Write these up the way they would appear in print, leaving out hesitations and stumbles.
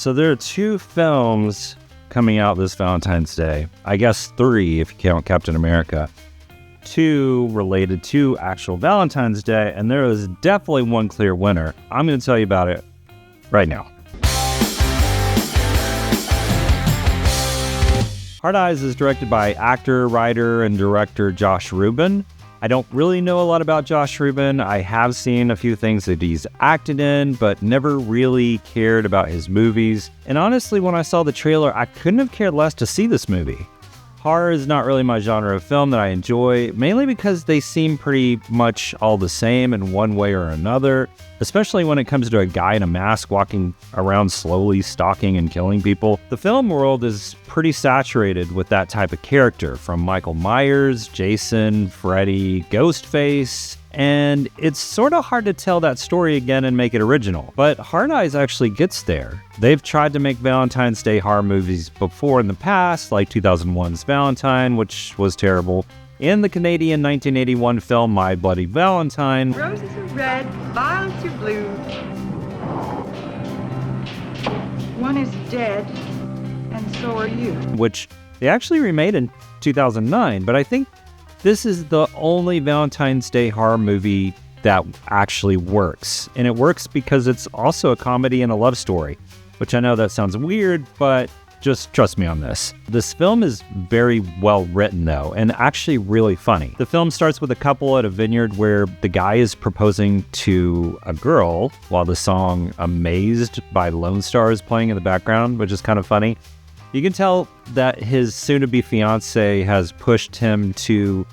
So there are 2 films coming out this Valentine's Day. I guess 3 if you count Captain America. 2 related to actual Valentine's Day, and there is definitely one clear winner. I'm going to tell you about it right now. Hard Eyes is directed by actor, writer, and director Josh Ruben. I don't really know a lot about Josh Ruben. I have seen a few things that he's acted in, but never really cared about his movies. And honestly, when I saw the trailer, I couldn't have cared less to see this movie. Horror is not really my genre of film that I enjoy, mainly because they seem pretty much all the same in one way or another, especially when it comes to a guy in a mask walking around slowly stalking and killing people. The film world is pretty saturated with that type of character, from Michael Myers, Jason, Freddy, Ghostface, and it's sort of hard to tell that story again and make it original. But Hard Eyes actually gets there. They've tried to make Valentine's Day horror movies before in the past, like 2001's Valentine, which was terrible, and the Canadian 1981 film My Bloody Valentine. Roses are red, violets are blue. One is dead, and so are you. Which they actually remade in 2009, but I think this is the only Valentine's Day horror movie that actually works. And it works because it's also a comedy and a love story, which I know that sounds weird, but just trust me on this. This film is very well written though, and actually really funny. The film starts with a couple at a vineyard where the guy is proposing to a girl while the song Amazed by Lone Star is playing in the background, which is kind of funny. You can tell that his soon-to-be fiancé has pushed him to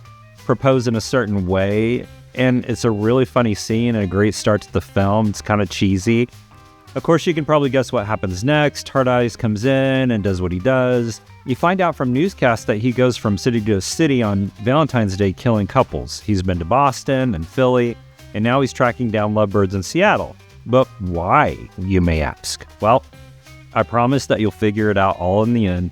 propose in a certain way, and it's a really funny scene and a great start to the film. It's kind of cheesy. Of course, you can probably guess what happens next. Hard Eyes comes in and does what he does. You find out from newscasts that he goes from city to city on Valentine's Day killing couples. He's been to Boston and Philly, and now he's tracking down lovebirds in Seattle. But why, you may ask? Well, I promise that you'll figure it out all in the end,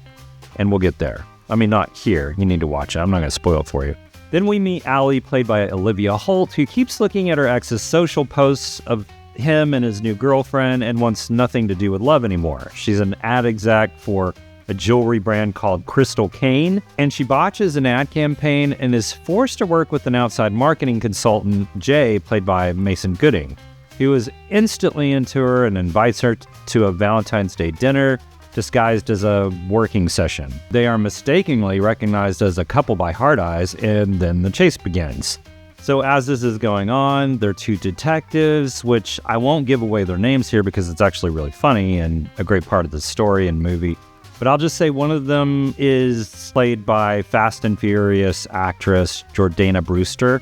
and we'll get there. I mean, not here. You need to watch it. I'm not going to spoil it for you. Then we meet Allie, played by Olivia Holt, who keeps looking at her ex's social posts of him and his new girlfriend and wants nothing to do with love anymore. She's an ad exec for a jewelry brand called Crystal Kane, and she botches an ad campaign and is forced to work with an outside marketing consultant, Jay, played by Mason Gooding, who is instantly into her and invites her to a Valentine's Day dinner disguised as a working session. They are mistakenly recognized as a couple by Hard Eyes, and then the chase begins. So as this is going on, there are 2 detectives, which I won't give away their names here because it's actually really funny and a great part of the story and movie. But I'll just say one of them is played by Fast and Furious actress Jordana Brewster,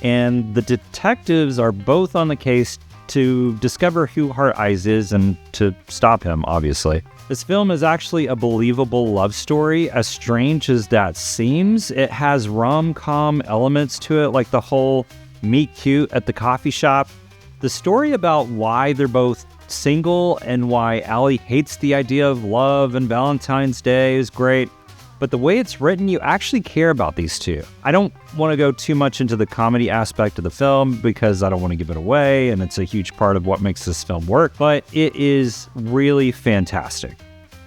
and the detectives are both on the case to discover who Hard Eyes is and to stop him, obviously. This film is actually a believable love story, as strange as that seems. It has rom-com elements to it, like the whole meet cute at the coffee shop. The story about why they're both single and why Allie hates the idea of love and Valentine's Day is great. But the way it's written, you actually care about these 2. I don't want to go too much into the comedy aspect of the film because I don't want to give it away, and it's a huge part of what makes this film work, but it is really fantastic.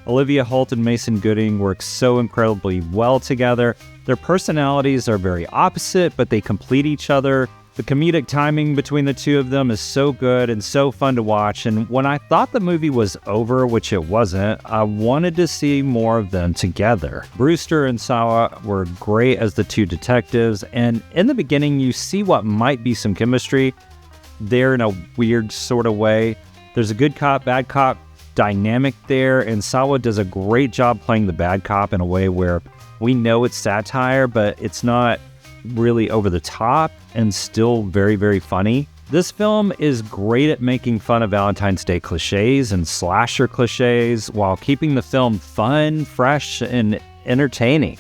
Olivia Holt and Mason Gooding work so incredibly well together. Their personalities are very opposite, but they complete each other. The comedic timing between the 2 of them is so good and so fun to watch, and when I thought the movie was over, which it wasn't, I wanted to see more of them together. Brewster and Sawa were great as the 2 detectives, and in the beginning you see what might be some chemistry there in a weird sort of way. There's a good cop, bad cop dynamic there, and Sawa does a great job playing the bad cop in a way where we know it's satire, but it's not really over the top and still very, very funny. This film is great at making fun of Valentine's Day cliches and slasher cliches while keeping the film fun, fresh, and entertaining.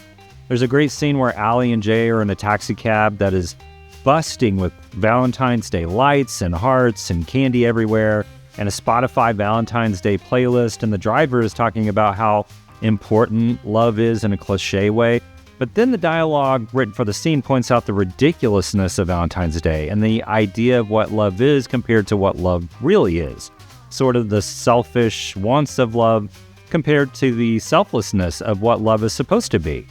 There's a great scene where Allie and Jay are in a taxi cab that is busting with Valentine's Day lights and hearts and candy everywhere and a Spotify Valentine's Day playlist, and the driver is talking about how important love is in a cliche way. But then the dialogue written for the scene points out the ridiculousness of Valentine's Day and the idea of what love is compared to what love really is. sort of the selfish wants of love compared to the selflessness of what love is supposed to be.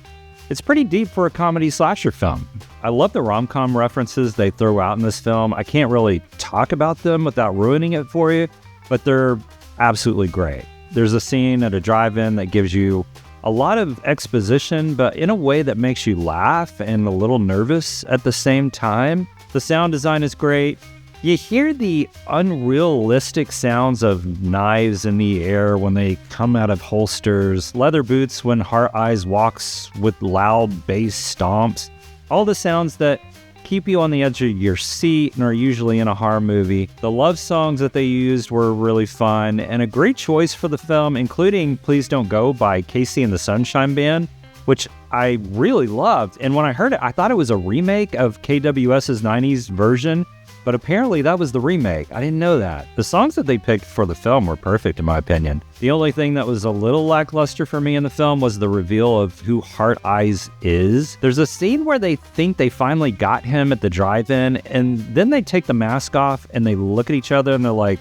It's pretty deep for a comedy slasher film. I love the rom-com references they throw out in this film. I can't really talk about them without ruining it for you, but they're absolutely great. There's a scene at a drive-in that gives you a lot of exposition, but in a way that makes you laugh and a little nervous at the same time. The sound design is great. You hear the unrealistic sounds of knives in the air when they come out of holsters, leather boots when Heart Eyes walks with loud bass stomps. All the sounds that keep you on the edge of your seat and are usually in a horror movie. The love songs that they used were really fun and a great choice for the film, including Please Don't Go by Casey and the Sunshine Band, which I really loved. And when I heard it, I thought it was a remake of KWS's 90s version, but apparently that was the remake. I didn't know that. The songs that they picked for the film were perfect in my opinion. The only thing that was a little lackluster for me in the film was the reveal of who Heart Eyes is. There's a scene where they think they finally got him at the drive-in, and then they take the mask off and they look at each other and they're like,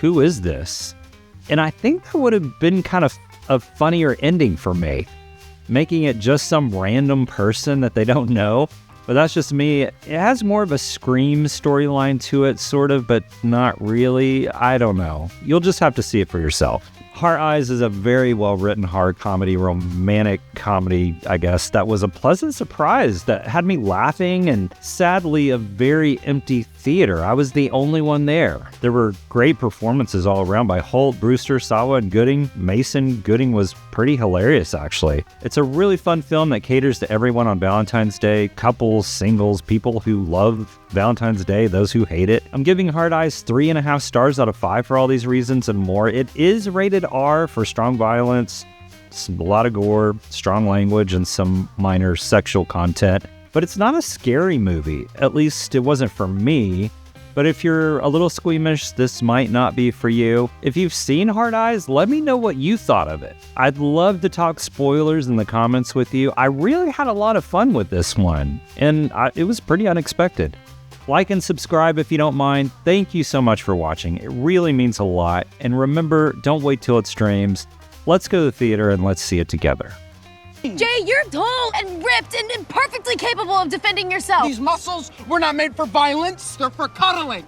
who is this? And I think that would have been kind of a funnier ending for me, making it just some random person that they don't know. But that's just me. It has more of a Scream storyline to it, sort of, but not really. I don't know. You'll just have to see it for yourself. Heart Eyes is a very well-written horror comedy, romantic comedy, I guess, that was a pleasant surprise that had me laughing and sadly a very empty theater. I was the only one there. There were great performances all around by Holt, Brewster, Sawa, and Gooding. Mason Gooding was pretty hilarious, actually. It's a really fun film that caters to everyone on Valentine's Day, couples, singles, people who love Valentine's Day, those who hate it. I'm giving Heart Eyes 3.5 stars out of 5 for all these reasons and more. It is rated R for strong violence, a lot of gore, strong language, and some minor sexual content. But it's not a scary movie. At least it wasn't for me. But if you're a little squeamish, this might not be for you. If you've seen Heart Eyes, let me know what you thought of it. I'd love to talk spoilers in the comments with you. I really had a lot of fun with this one, and it was pretty unexpected. Like and subscribe if you don't mind. Thank you so much for watching. It really means a lot. And remember, don't wait till it streams. Let's go to the theater and let's see it together. Jay, you're tall and ripped and perfectly capable of defending yourself. These muscles were not made for violence, they're for cuddling.